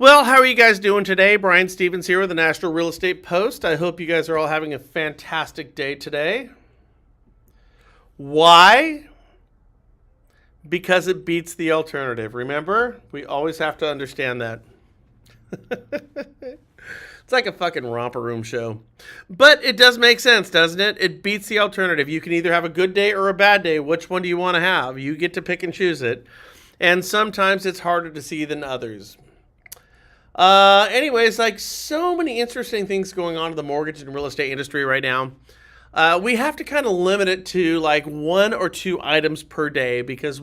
Well, how are you guys doing today? Brian Stevens here with the National Real Estate Post. I hope you guys are all having a fantastic day today. Why? Because it beats the alternative. Remember? We always have to understand that. It's like a fucking romper room show. But it does make sense, doesn't it? It beats the alternative. You can either have a good day or a bad day. Which one do you want to have? You get to pick and choose it. And sometimes it's harder to see than others. Anyways, like so many interesting things going on in the mortgage and real estate industry right now. We have to kind of limit it to like 1 or 2 items per day because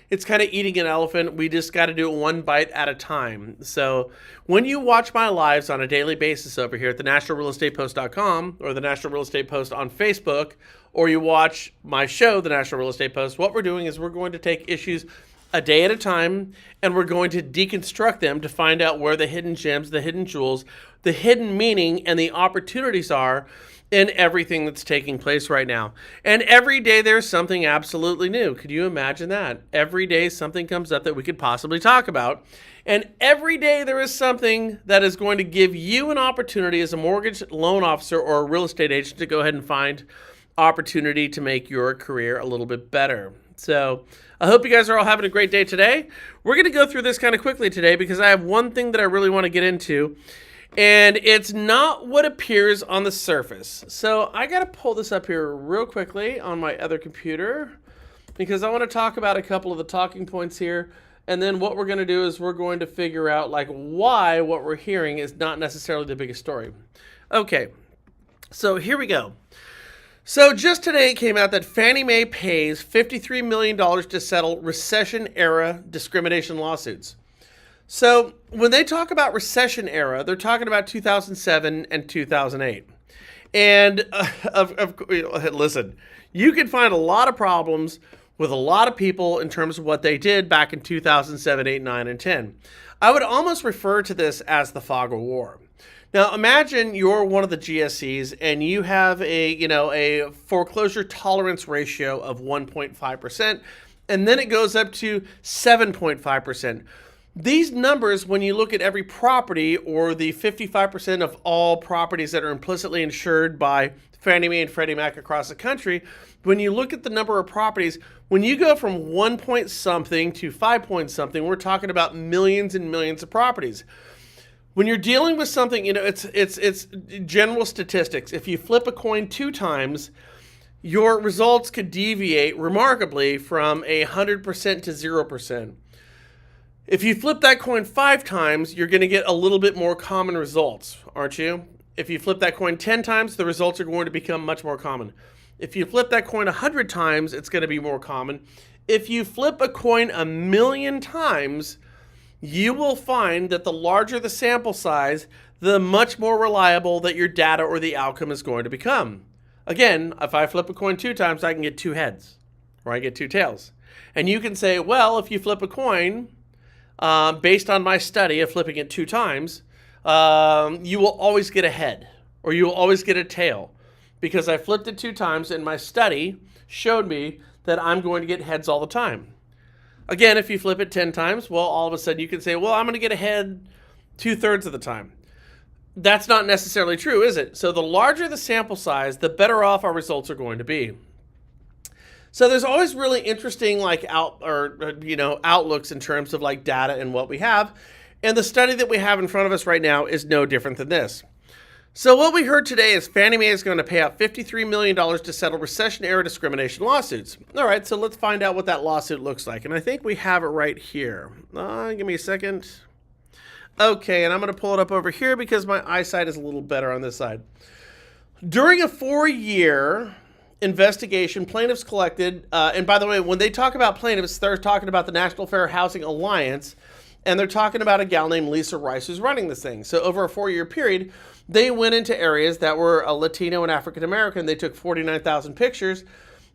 it's kind of eating an elephant. We just got to do it one bite at a time. So when you watch my lives on a daily basis over here at the nationalrealestatepost.com or the National Real Estate Post on Facebook, or you watch my show, the National Real Estate Post, what we're doing is we're going to take issues a day at a time, and we're going to deconstruct them to find out where the hidden gems, the hidden jewels, the hidden meaning, and the opportunities are in everything that's taking place right now. And every day there's something absolutely new. Could you imagine that? Every day something comes up that we could possibly talk about. And every day there is something that is going to give you an opportunity as a mortgage loan officer or a real estate agent to go ahead and find opportunity to make your career a little bit better. So I hope you guys are all having a great day today. We're going to go through this kind of quickly today because I have one thing that I really want to get into, and it's not what appears on the surface. So I got to pull this up here real quickly on my other computer because I want to talk about a couple of the talking points here. And then what we're going to do is we're going to figure out like why what we're hearing is not necessarily the biggest story. Okay, so here we go. So just today it came out that Fannie Mae pays $53 million to settle recession-era discrimination lawsuits. So when they talk about recession era, they're talking about 2007 and 2008. And listen, you can find a lot of problems with a lot of people in terms of what they did back in 2007, 8, 9, and 10. I would almost refer to this as the fog of war. Now, imagine you're one of the GSEs and you have a foreclosure tolerance ratio of 1.5%, and then it goes up to 7.5%. These numbers, when you look at every property or the 55% of all properties that are implicitly insured by Fannie Mae and Freddie Mac across the country, when you look at the number of properties, when you go from 1 point something to 5 point something, we're talking about millions and millions of properties. When you're dealing with something, it's general statistics. If you flip a coin 2 times, your results could deviate remarkably from 100% to 0%. If you flip that coin 5 times, you're going to get a little bit more common results, aren't you? If you flip that coin 10 times, the results are going to become much more common. If you flip that coin 100 times, it's going to be more common. If you flip a coin 1,000,000 times, you will find that the larger the sample size, the much more reliable that your data or the outcome is going to become. Again, if I flip a coin 2 times, I can get 2 heads, or I get 2 tails. And you can say, well, if you flip a coin, based on my study of flipping it 2 times, you will always get a head, or you will always get a tail. Because I flipped it 2 times, and my study showed me that I'm going to get heads all the time. Again, if you flip it 10 times, well, all of a sudden you can say, well, I'm going to get ahead 2/3 of the time. That's not necessarily true, is it? So the larger the sample size, the better off our results are going to be. So there's always really interesting outlooks in terms of like data and what we have. And the study that we have in front of us right now is no different than this. So what we heard today is Fannie Mae is going to pay out $53 million to settle recession-era discrimination lawsuits. All right, so let's find out what that lawsuit looks like. And I think we have it right here. Give me a second. Okay, and I'm going to pull it up over here because my eyesight is a little better on this side. During a 4-year investigation, plaintiffs collected, and by the way, when they talk about plaintiffs, they're talking about the National Fair Housing Alliance, and they're talking about a gal named Lisa Rice who's running this thing. So over a 4-year period, they went into areas that were Latino and African American. They took 49,000 pictures.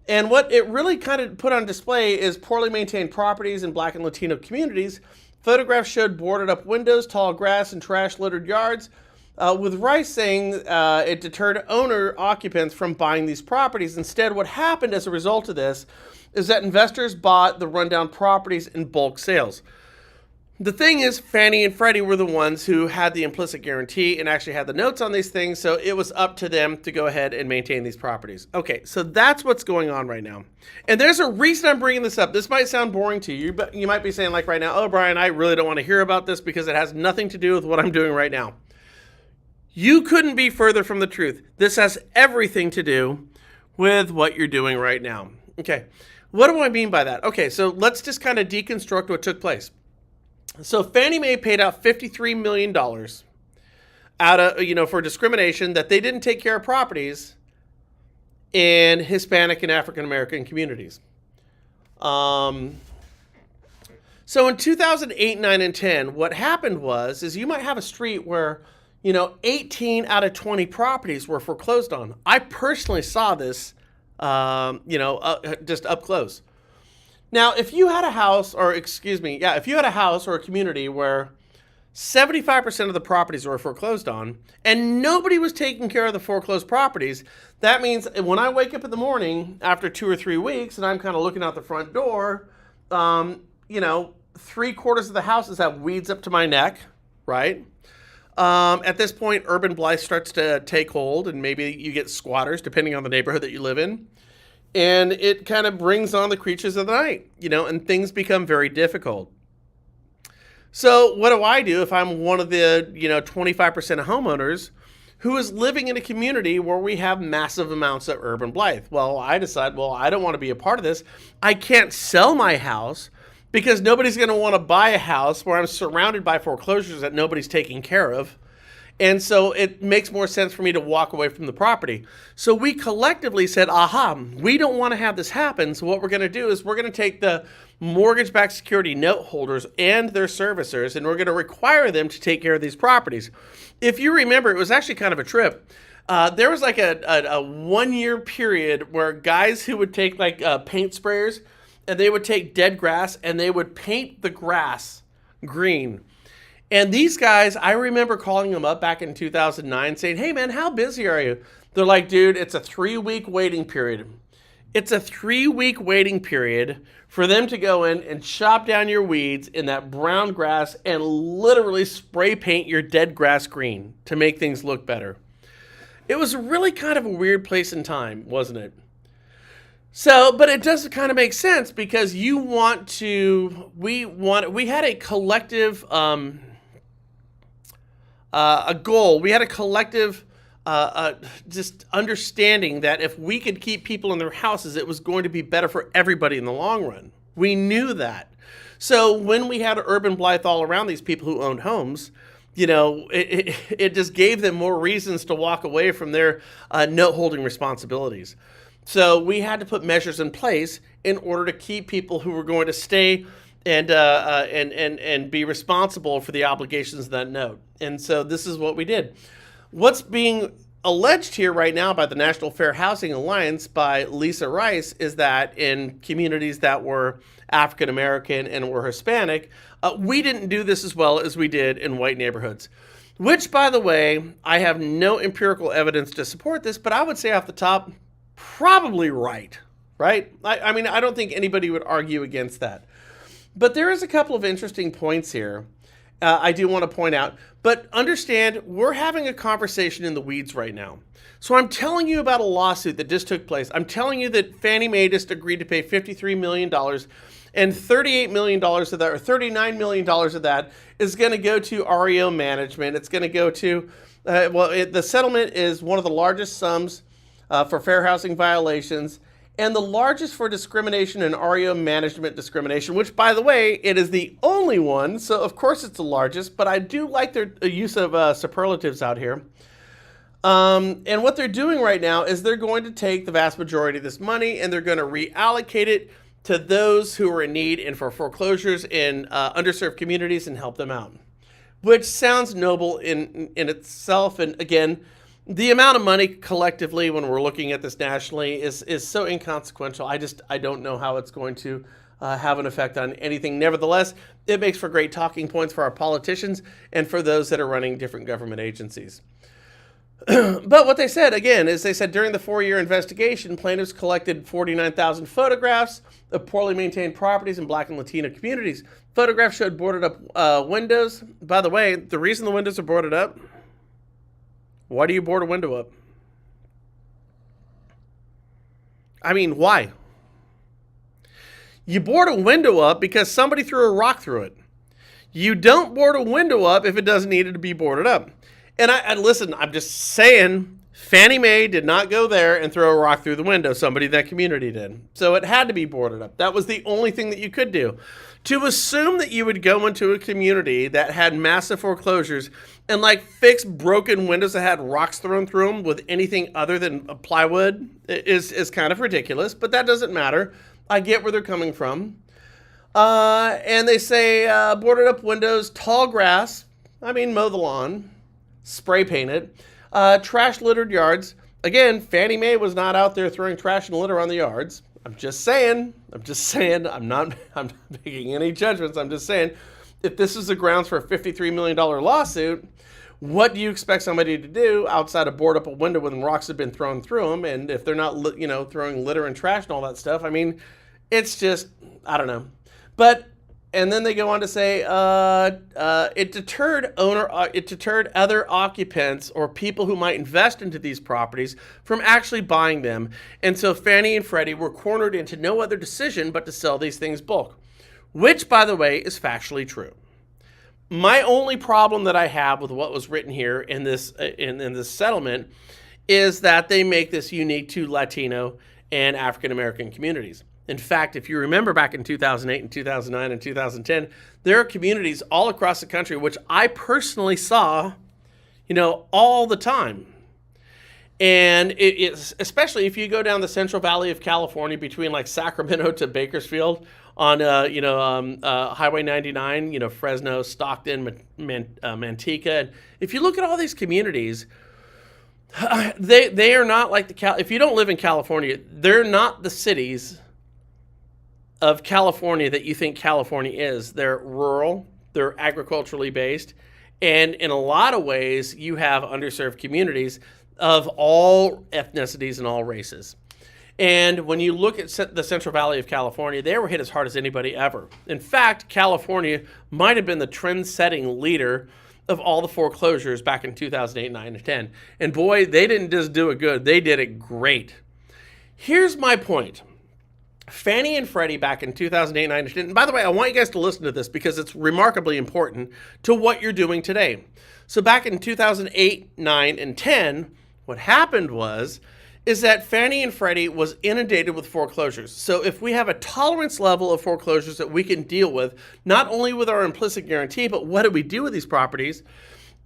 And what it really kind of put on display is poorly maintained properties in Black and Latino communities. Photographs showed boarded up windows, tall grass, and trash littered yards. With Rice saying it deterred owner occupants from buying these properties. Instead, what happened as a result of this is that investors bought the rundown properties in bulk sales. The thing is, Fannie and Freddie were the ones who had the implicit guarantee and actually had the notes on these things, so it was up to them to go ahead and maintain these properties. Okay, so that's what's going on right now. And there's a reason I'm bringing this up. This might sound boring to you, but you might be saying like right now, oh, Brian, I really don't want to hear about this because it has nothing to do with what I'm doing right now. You couldn't be further from the truth. This has everything to do with what you're doing right now. Okay, what do I mean by that? Okay, so let's just kind of deconstruct what took place. So Fannie Mae paid out $53 million out of, for discrimination that they didn't take care of properties in Hispanic and African American communities. So in 2008, 9, and 10, what happened is you might have a street where, 18 out of 20 properties were foreclosed on. I personally saw this, just up close. Now, if you had a house or a community where 75% of the properties were foreclosed on and nobody was taking care of the foreclosed properties, that means when I wake up in the morning after 2 or 3 weeks and I'm kind of looking out the front door, 3/4 of the houses have weeds up to my neck, right? At this point, urban blight starts to take hold and maybe you get squatters depending on the neighborhood that you live in. And it kind of brings on the creatures of the night, and things become very difficult. So what do I do if I'm one of the, 25% of homeowners who is living in a community where we have massive amounts of urban blight? Well, I decide, I don't want to be a part of this. I can't sell my house because nobody's going to want to buy a house where I'm surrounded by foreclosures that nobody's taking care of. And so it makes more sense for me to walk away from the property. So we collectively said, we don't want to have this happen. So what we're going to do is we're going to take the mortgage-backed security note holders and their servicers, and we're going to require them to take care of these properties. If you remember, it was actually kind of a trip. There was like a 1-year period where guys who would take like paint sprayers and they would take dead grass and they would paint the grass green. And these guys, I remember calling them up back in 2009 saying, hey man, how busy are you? They're like, dude, it's a 3-week waiting period. It's a 3-week waiting period for them to go in and chop down your weeds in that brown grass and literally spray paint your dead grass green to make things look better. It was really kind of a weird place and time, wasn't it? So, but it does kind of make sense because we had a collective, a goal. We had a collective just understanding that if we could keep people in their houses, it was going to be better for everybody in the long run. We knew that. So when we had urban blight all around these people who owned homes, it just gave them more reasons to walk away from their note holding responsibilities. So we had to put measures in place in order to keep people who were going to stay and be responsible for the obligations of that note. And so this is what we did. What's being alleged here right now by the National Fair Housing Alliance by Lisa Rice is that in communities that were African American and were Hispanic, we didn't do this as well as we did in white neighborhoods. Which, by the way, I have no empirical evidence to support this, but I would say off the top, probably right? I mean, I don't think anybody would argue against that. But there is a couple of interesting points here I do want to point out. But understand, we're having a conversation in the weeds right now. So I'm telling you about a lawsuit that just took place. I'm telling you that Fannie Mae just agreed to pay $53 million, and $38 million of that, or $39 million of that, is going to go to REO management. It's going to go to, the settlement is one of the largest sums for fair housing violations, and the largest for discrimination and REO management discrimination, which, by the way, it is the only one, so of course it's the largest, but I do like their use of superlatives out here. And what they're doing right now is they're going to take the vast majority of this money and they're going to reallocate it to those who are in need and for foreclosures in underserved communities and help them out, which sounds noble in itself. And again, the amount of money collectively when we're looking at this nationally is so inconsequential. I don't know how it's going to have an effect on anything. Nevertheless, it makes for great talking points for our politicians and for those that are running different government agencies. But what they said, again, is they said during the 4-year investigation, plaintiffs collected 49,000 photographs of poorly maintained properties in Black and Latino communities. Photographs showed boarded up windows. By the way, the reason the windows are boarded up, why do you board a window up? I mean, why? You board a window up because somebody threw a rock through it. You don't board a window up if it doesn't need to be boarded up. And I listen, I'm just saying, Fannie Mae did not go there and throw a rock through the window. Somebody in that community did. So it had to be boarded up. That was the only thing that you could do. To assume that you would go into a community that had massive foreclosures and like fix broken windows that had rocks thrown through them with anything other than plywood is kind of ridiculous. But that doesn't matter. I get where they're coming from. And they say boarded up windows, tall grass. I mean, mow the lawn. Spray painted, trash littered yards. Again, Fannie Mae was not out there throwing trash and litter on the yards. I'm just saying, I'm not making any judgments. I'm just saying, if this is the grounds for a $53 million lawsuit, what do you expect somebody to do outside of board up a window when rocks have been thrown through them? And if they're not, throwing litter and trash and all that stuff, I mean, it's just, I don't know. But and then they go on to say it deterred other occupants or people who might invest into these properties from actually buying them. And so Fannie and Freddie were cornered into no other decision but to sell these things bulk, which, by the way, is factually true. My only problem that I have with what was written here in this settlement is that they make this unique to Latino and African American communities. In fact, if you remember back in 2008 and 2009 and 2010, there are communities all across the country, which I personally saw, all the time. And it's especially if you go down the Central Valley of California between like Sacramento to Bakersfield on, Highway 99, Fresno, Stockton, Manteca. And if you look at all these communities, they are not like if you don't live in California, they're not the cities of California that you think California is. They're rural, they're agriculturally based, and in a lot of ways, you have underserved communities of all ethnicities and all races. And when you look at the Central Valley of California, they were hit as hard as anybody ever. In fact, California might have been the trend-setting leader of all the foreclosures back in 2008, 9, and 10. And boy, they didn't just do it good, they did it great. Here's my point. Fannie and Freddie back in 2008, 9, and 10. And by the way, I want you guys to listen to this because it's remarkably important to what you're doing today. So back in 2008, 9, and 10, what happened is that Fannie and Freddie was inundated with foreclosures. So if we have a tolerance level of foreclosures that we can deal with, not only with our implicit guarantee, but what do we do with these properties,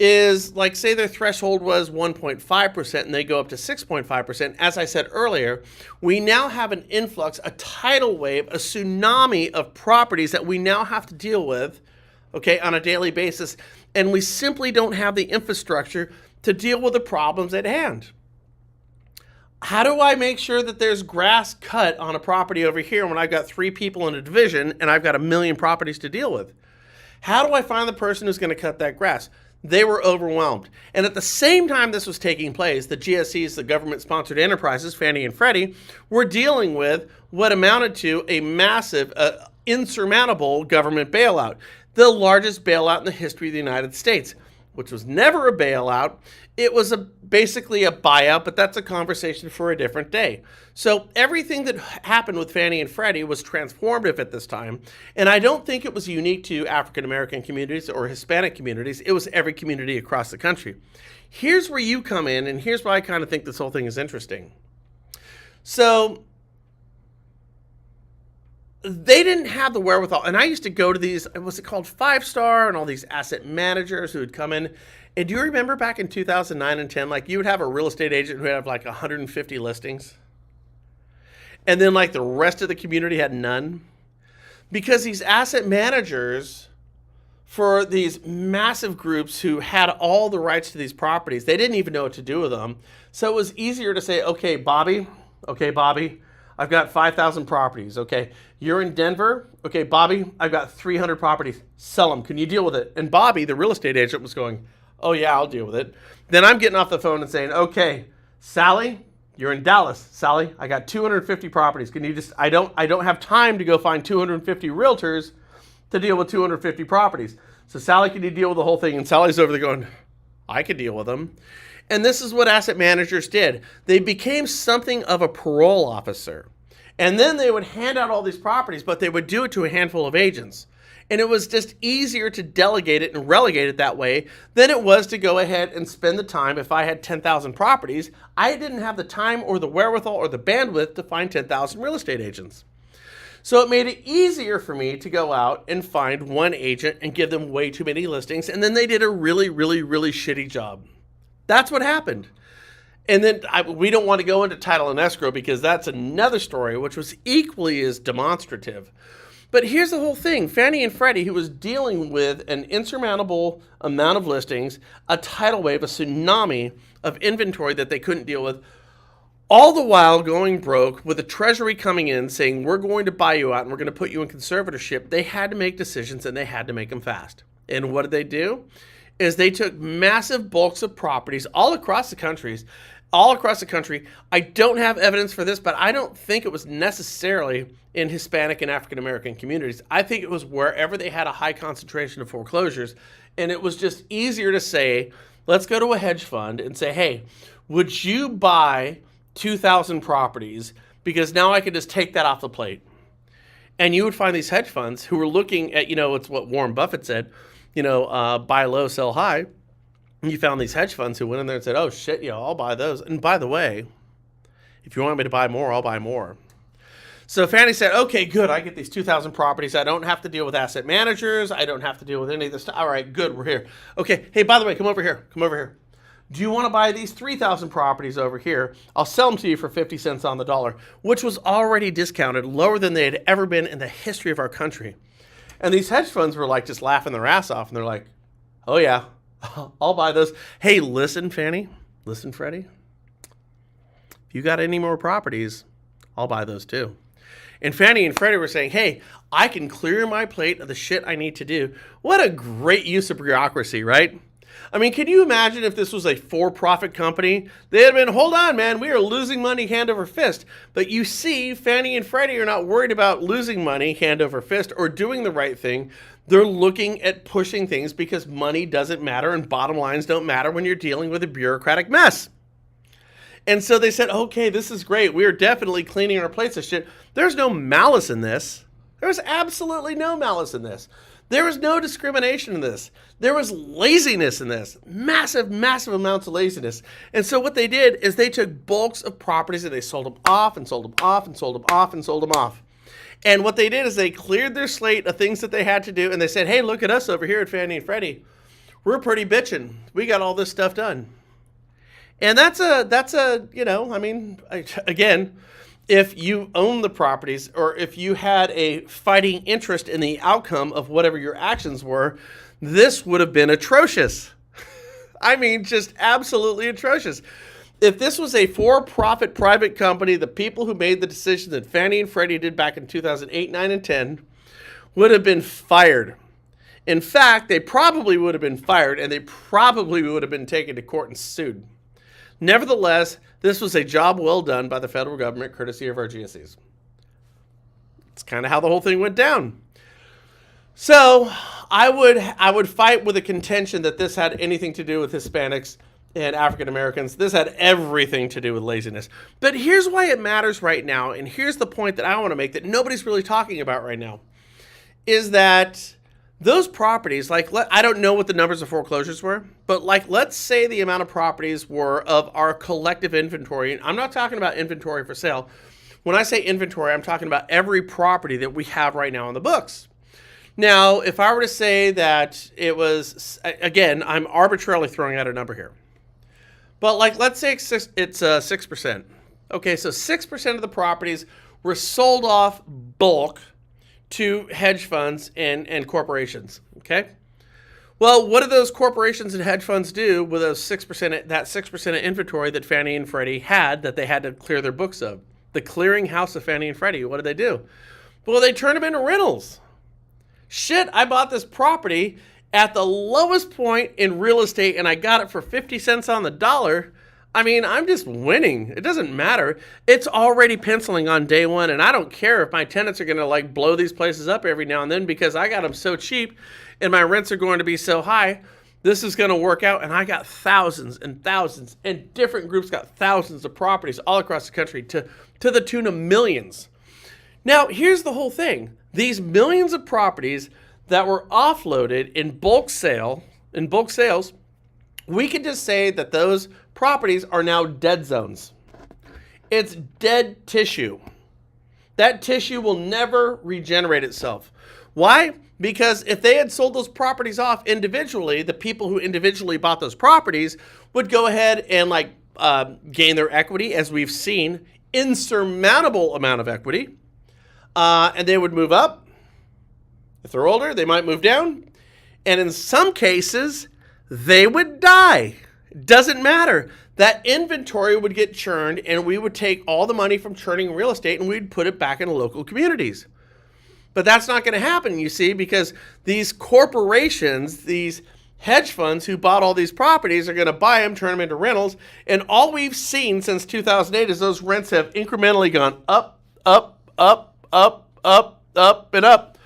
is like, say their threshold was 1.5% and they go up to 6.5%. As I said earlier, we now have an influx, a tidal wave, a tsunami of properties that we now have to deal with, on a daily basis. And we simply don't have the infrastructure to deal with the problems at hand. How do I make sure that there's grass cut on a property over here when I've got 3 people in a division and I've got 1 million properties to deal with? How do I find the person who's going to cut that grass? They were overwhelmed. And at the same time this was taking place, the GSEs, the government-sponsored enterprises, Fannie and Freddie, were dealing with what amounted to a massive, insurmountable government bailout, the largest bailout in the history of the United States, which was never a bailout. It was basically a buyout, but that's a conversation for a different day. So everything that happened with Fannie and Freddie was transformative at this time, and I don't think it was unique to African American communities or Hispanic communities. It was every community across the country. Here's where you come in, and here's why I kind of think this whole thing is interesting. So they didn't have the wherewithal, and I used to go to these, what's it called, 5-Star, and all these asset managers who would come in. And do you remember back in 2009 and 10, like you would have a real estate agent who had like 150 listings, and then like the rest of the community had none? Because these asset managers, for these massive groups who had all the rights to these properties, they didn't even know what to do with them. So it was easier to say, okay, Bobby, I've got 5,000 properties. Okay, you're in Denver. Okay, Bobby, I've got 300 properties. Sell them. Can you deal with it? And Bobby, the real estate agent, was going, Oh yeah, I'll deal with it. Then I'm getting off the phone and saying, okay, Sally, you're in Dallas. Sally, I got 250 properties. Can you just, I don't have time to go find 250 realtors to deal with 250 properties. So Sally, can you deal with the whole thing? And Sally's over there going, I could deal with them. And this is what asset managers did. They became something of a parole officer. And then they would hand out all these properties, but they would do it to a handful of agents. And it was just easier to delegate it and relegate it that way than it was to go ahead and spend the time. If I had 10,000 properties, I didn't have the time or the wherewithal or the bandwidth to find 10,000 real estate agents. So it made it easier for me to go out and find one agent and give them way too many listings. And then they did a really, really, really shitty job. That's what happened. And then we don't want to go into title and escrow because that's another story, which was equally as demonstrative. But here's the whole thing. Fannie and Freddie, who was dealing with an insurmountable amount of listings, a tidal wave, a tsunami of inventory that they couldn't deal with, all the while going broke with the Treasury coming in saying, we're going to buy you out and we're going to put you in conservatorship, they had to make decisions and they had to make them fast. And what did they do? Is they took massive bulks of properties all across the country. I don't have evidence for this, but I don't think it was necessarily in Hispanic and African American communities. I think it was wherever they had a high concentration of foreclosures. And it was just easier to say, let's go to a hedge fund and say, hey, would you buy 2,000 properties? Because now I can just take that off the plate. And you would find these hedge funds who were looking at, it's what Warren Buffett said, buy low, sell high. And you found these hedge funds who went in there and said, oh shit, I'll buy those. And by the way, if you want me to buy more, I'll buy more. So Fannie said, okay, good. I get these 2,000 properties. I don't have to deal with asset managers. I don't have to deal with any of this stuff. All right, good. We're here. Okay. Hey, by the way, come over here. Do you want to buy these 3,000 properties over here? I'll sell them to you for 50 cents on the dollar, which was already discounted, lower than they had ever been in the history of our country. And these hedge funds were like just laughing their ass off. And they're like, oh yeah, I'll buy those. Hey, listen, Fannie, listen, Freddie. If you got any more properties, I'll buy those too. And Fannie and Freddie were saying, hey, I can clear my plate of the shit I need to do. What a great use of bureaucracy, right? I mean, can you imagine if this was a for-profit company? They had been, hold on, man, we are losing money hand over fist. But you see, Fannie and Freddie are not worried about losing money hand over fist or doing the right thing. They're looking at pushing things because money doesn't matter and bottom lines don't matter when you're dealing with a bureaucratic mess. And so they said, okay, this is great. We are definitely cleaning our plates of shit. There's no malice in this. There's absolutely no malice in this. There was no discrimination in this. There was laziness in this. Massive, massive amounts of laziness. And so what they did is they took bulks of properties and they sold them off and sold them off and sold them off and sold them off. And what they did is they cleared their slate of things that they had to do and they said, hey, look at us over here at Fannie and Freddie. We're pretty bitching. We got all this stuff done. And that's again, if you own the properties or if you had a fighting interest in the outcome of whatever your actions were, this would have been atrocious. I mean, just absolutely atrocious. If this was a for-profit private company, the people who made the decision that Fannie and Freddie did back in 2008, 9, and 10 would have been fired. In fact, they probably would have been fired and they probably would have been taken to court and sued. Nevertheless, this was a job well done by the federal government, courtesy of our GSEs. It's kind of how the whole thing went down. So I would fight with a contention that this had anything to do with Hispanics and African Americans. This had everything to do with laziness. But here's why it matters right now, and here's the point that I want to make that nobody's really talking about right now, is that those properties, I don't know what the numbers of foreclosures were, but let's say the amount of properties were of our collective inventory. I'm not talking about inventory for sale. When I say inventory, I'm talking about every property that we have right now on the books. Now, if I were to say that it was, again, I'm arbitrarily throwing out a number here, but let's say it's 6%. Okay, so 6% of the properties were sold off bulk to hedge funds and corporations, okay? Well, what do those corporations and hedge funds do with those 6%, that 6% of inventory that Fannie and Freddie had that they had to clear their books of? The clearinghouse of Fannie and Freddie, what did they do? Well, they turn them into rentals. Shit, I bought this property at the lowest point in real estate and I got it for 50 cents on the dollar, I mean, I'm just winning. It doesn't matter. It's already penciling on day one, and I don't care if my tenants are going to like blow these places up every now and then because I got them so cheap and my rents are going to be so high. This is going to work out, and I got thousands and thousands, and different groups got thousands of properties all across the country to the tune of millions. Now, here's the whole thing. These millions of properties that were offloaded in bulk sales, we could just say that those properties are now dead zones. It's dead tissue. That tissue will never regenerate itself. Why? Because if they had sold those properties off individually, the people who individually bought those properties would go ahead and gain their equity, as we've seen, insurmountable amount of equity, and they would move up. If they're older, they might move down, and in some cases, they would die. Doesn't matter. That inventory would get churned, and we would take all the money from churning real estate and we'd put it back into local communities. But that's not going to happen, you see, because these corporations, these hedge funds who bought all these properties are going to buy them, turn them into rentals, and all we've seen since 2008 is those rents have incrementally gone up, up, up, up, up, up, and up.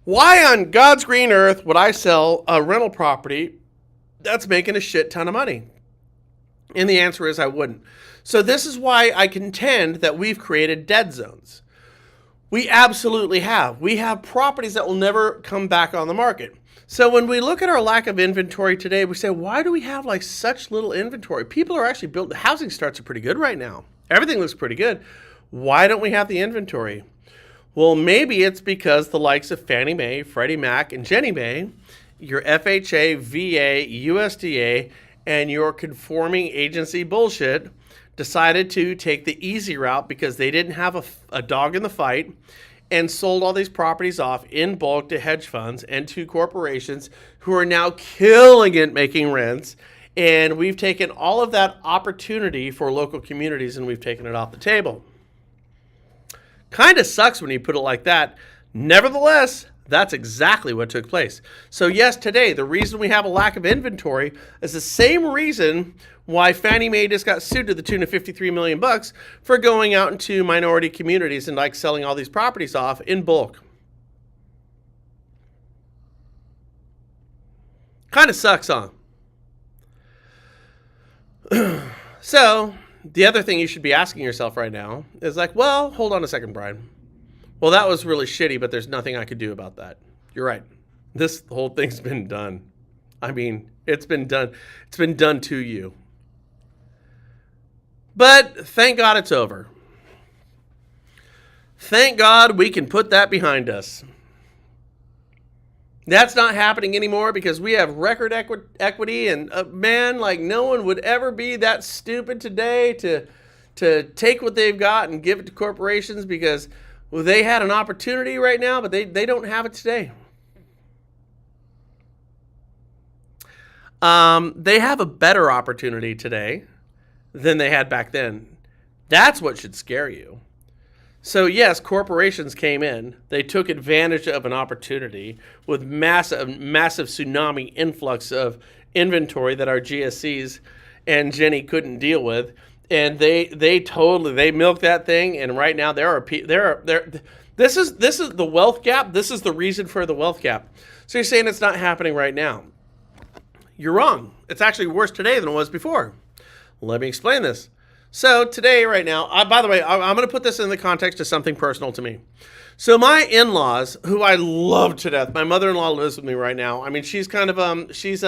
Why on God's green earth would I sell a rental property that's making a shit ton of money? And the answer is I wouldn't. So this is why I contend that we've created dead zones. We absolutely have. We have properties that will never come back on the market. So when we look at our lack of inventory today, we say, why do we have such little inventory? People are actually building, the housing starts are pretty good right now. Everything looks pretty good. Why don't we have the inventory? Well, maybe it's because the likes of Fannie Mae, Freddie Mac, and Ginnie Mae, your FHA, VA, USDA, and your conforming agency bullshit decided to take the easy route because they didn't have a dog in the fight and sold all these properties off in bulk to hedge funds and to corporations who are now killing it making rents. And we've taken all of that opportunity for local communities and we've taken it off the table. Kind of sucks when you put it like that. Nevertheless, that's exactly what took place. So yes, today, the reason we have a lack of inventory is the same reason why Fannie Mae just got sued to the tune of $53 million for going out into minority communities and selling all these properties off in bulk. Kind of sucks, huh? So the other thing you should be asking yourself right now is well, hold on a second, Brian. Well, that was really shitty, but there's nothing I could do about that. You're right. This whole thing's been done. I mean, it's been done. It's been done to you. But thank God it's over. Thank God we can put that behind us. That's not happening anymore because we have record equity, and man, no one would ever be that stupid today to take what they've got and give it to corporations because they had an opportunity right now, but they don't have it today. They have a better opportunity today than they had back then. That's what should scare you. So yes, corporations came in. They took advantage of an opportunity with massive tsunami influx of inventory that our GSCs and Jenny couldn't deal with. And they milked that thing, and right now this is the wealth gap. This is the reason for the wealth gap. So you're saying it's not happening right now. You're wrong. It's actually worse today than it was before. Let me explain this. So today, right now, by the way, I'm going to put this in the context of something personal to me. So my in-laws, who I love to death, my mother-in-law lives with me right now. I mean, she's kind of she's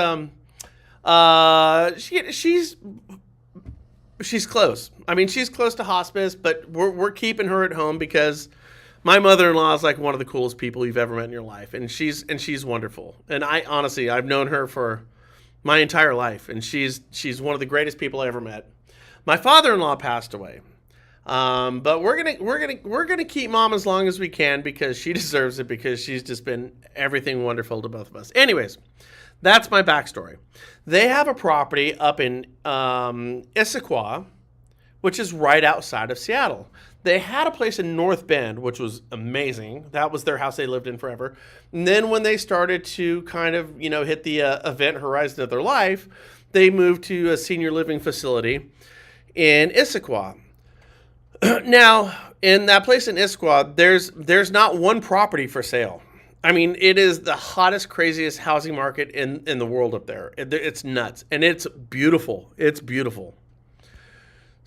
close. I mean, she's close to hospice, but we're keeping her at home because my mother-in-law is one of the coolest people you've ever met in your life, and she's wonderful. And I've known her for my entire life, and she's one of the greatest people I ever met. My father-in-law passed away, but we're gonna keep Mom as long as we can because she deserves it because she's just been everything wonderful to both of us. Anyways, that's my backstory. They have a property up in Issaquah, which is right outside of Seattle. They had a place in North Bend, which was amazing. That was their house they lived in forever. And then when they started to kind of, hit the event horizon of their life, they moved to a senior living facility in Issaquah. Now, in that place in Issaquah, there's not one property for sale. I mean, it is the hottest, craziest housing market in the world up there. It's nuts, and it's beautiful. It's beautiful.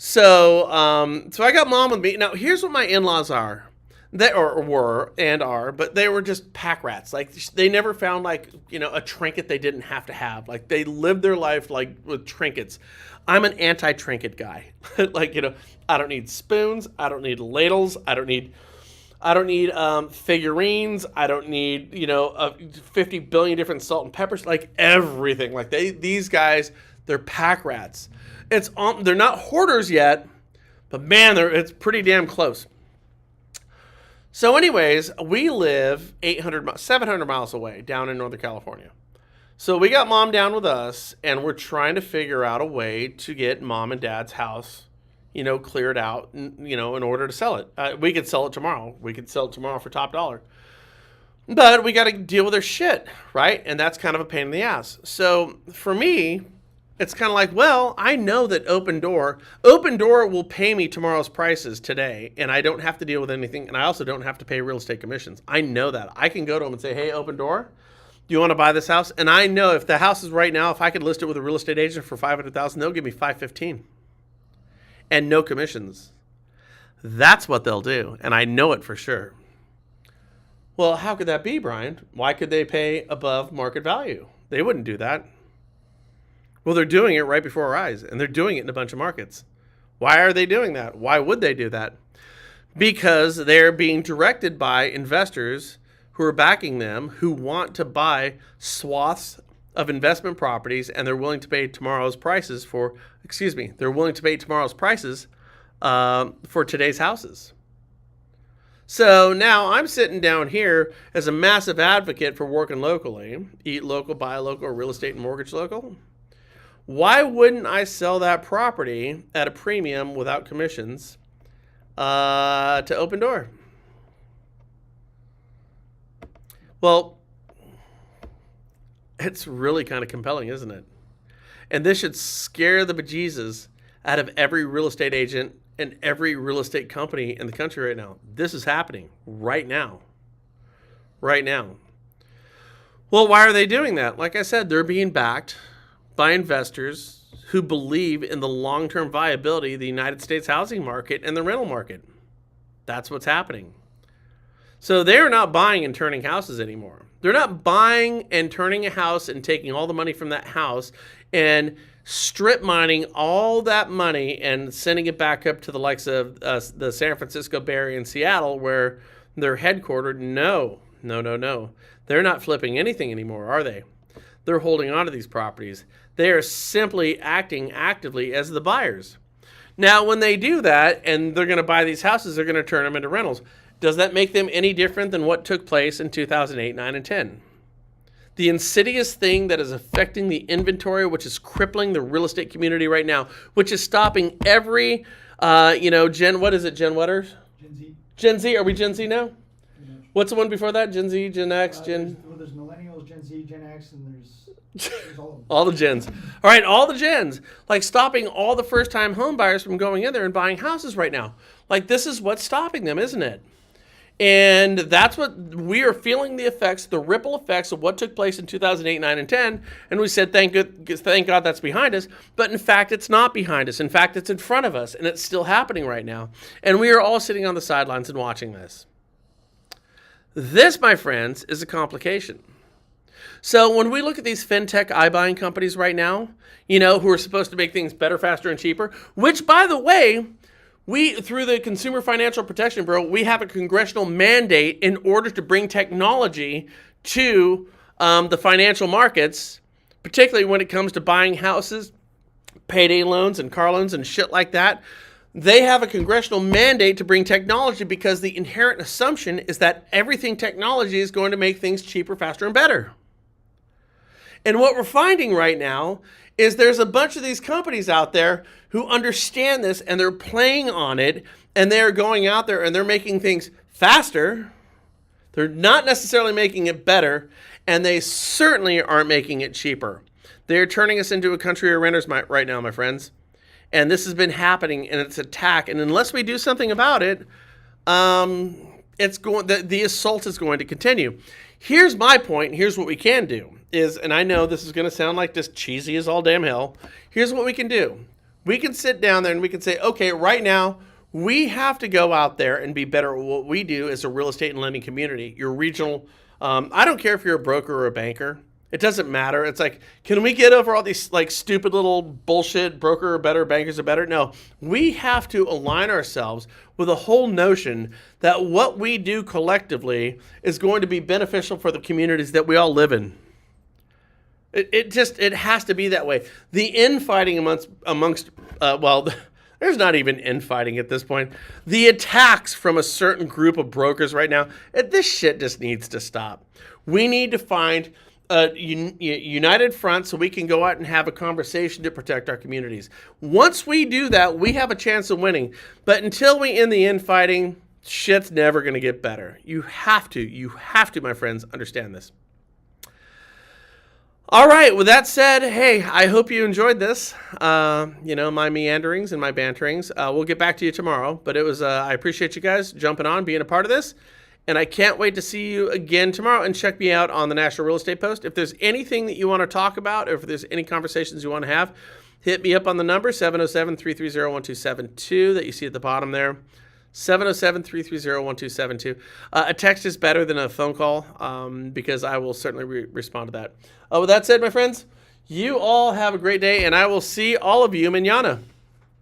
So I got mom with me. Now, here's what my in-laws are. They were and are, but they were just pack rats. Like, they never found, like, a trinket they didn't have to have. Like, they lived their life, like, with trinkets. I'm an anti-trinket guy. Like, I don't need spoons. I don't need ladles. I don't need figurines. I don't need, 50 billion different salt and peppers. Like, everything. Like, these guys, they're pack rats. They're not hoarders yet, but man, it's pretty damn close. So anyways, we live 700 miles away down in Northern California. So we got mom down with us, and we're trying to figure out a way to get mom and dad's house, cleared out, in order to sell it. We could sell it tomorrow. We could sell it tomorrow for top dollar. But we got to deal with their shit, right? And that's kind of a pain in the ass. So for me, it's kind of like, well, I know that Open Door will pay me tomorrow's prices today, and I don't have to deal with anything, and I also don't have to pay real estate commissions. I know that. I can go to them and say, hey, Open Door, do you want to buy this house? And I know if the house is right now, if I could list it with a real estate agent for $500,000, they'll give me $515,000 and no commissions. That's what they'll do, and I know it for sure. Well, how could that be, Brian? Why could they pay above market value? They wouldn't do that. Well, they're doing it right before our eyes, and they're doing it in a bunch of markets. Why are they doing that? Why would they do that? Because they're being directed by investors who are backing them, who want to buy swaths of investment properties, and they're willing to pay tomorrow's prices for today's houses. So now I'm sitting down here as a massive advocate for working locally, eat local, buy local, real estate and mortgage local. Why wouldn't I sell that property at a premium without commissions to Open Door? Well, it's really kind of compelling, isn't it? And this should scare the bejesus out of every real estate agent and every real estate company in the country right now. This is happening right now. Right now. Well, why are they doing that? Like I said, they're being backed by investors who believe in the long-term viability of the United States housing market and the rental market. That's what's happening. So they're not buying and turning houses anymore. They're not buying and turning a house and taking all the money from that house and strip mining all that money and sending it back up to the likes of the San Francisco Bay Area and Seattle where they're headquartered. No. They're not flipping anything anymore, are they? They're holding on to these properties. They are simply acting actively as the buyers. Now, when they do that and they're going to buy these houses, they're going to turn them into rentals. Does that make them any different than what took place in 2008, 9, and 10? The insidious thing that is affecting the inventory, which is crippling the real estate community right now, which is stopping every, what is it, Gen Wetters? Gen Z. Gen Z, are we Gen Z now? What's the one before that? Gen Z, Gen X, There's millennials, Gen Z, Gen X, and there's all of them. All the gens. All right, all the gens. Like stopping all the first-time home buyers from going in there and buying houses right now. Like this is what's stopping them, isn't it? And that's what we are feeling the effects, the ripple effects of what took place in 2008, 9, and 10. And we said, thank God that's behind us. But in fact, it's not behind us. In fact, it's in front of us, and it's still happening right now. And we are all sitting on the sidelines and watching this. This, my friends, is a complication. So when we look at these fintech iBuying companies right now, who are supposed to make things better, faster, and cheaper, which, by the way, we, through the Consumer Financial Protection Bureau, we have a congressional mandate in order to bring technology to the financial markets, particularly when it comes to buying houses, payday loans, and car loans, and shit like that. They have a congressional mandate to bring technology because the inherent assumption is that everything technology is going to make things cheaper, faster, and better. And what we're finding right now is there's a bunch of these companies out there who understand this and they're playing on it and they're going out there and they're making things faster. They're not necessarily making it better, and they certainly aren't making it cheaper. They're turning us into a country of renters right now, my friends. And this has been happening, and it's attack. And unless we do something about it, the assault is going to continue. Here's my point, and here's what we can do. And I know this is going to sound like just cheesy as all damn hell. Here's what we can do. We can sit down there and we can say, okay, right now, we have to go out there and be better at what we do as a real estate and lending community. Your regional, I don't care if you're a broker or a banker. It doesn't matter. It's like, can we get over all these like stupid little bullshit, broker are better, bankers are better? No, we have to align ourselves with a whole notion that what we do collectively is going to be beneficial for the communities that we all live in. It has to be that way. The infighting amongst there's not even infighting at this point. The attacks from a certain group of brokers right now, this shit just needs to stop. We need to find a united front so we can go out and have a conversation to protect our communities. Once we do that, we have a chance of winning. But until we end the infighting, shit's never going to get better. You have to, my friends, understand this. All right, with that said, hey, I hope you enjoyed this. My meanderings and my banterings. We'll get back to you tomorrow, but I appreciate you guys jumping on, being a part of this. And I can't wait to see you again tomorrow, and check me out on the National Real Estate Post. If there's anything that you want to talk about, or if there's any conversations you want to have, hit me up on the number 707-330-1272 that you see at the bottom there. 707-330-1272. A text is better than a phone call because I will certainly respond to that. With that said, my friends, you all have a great day, and I will see all of you manana.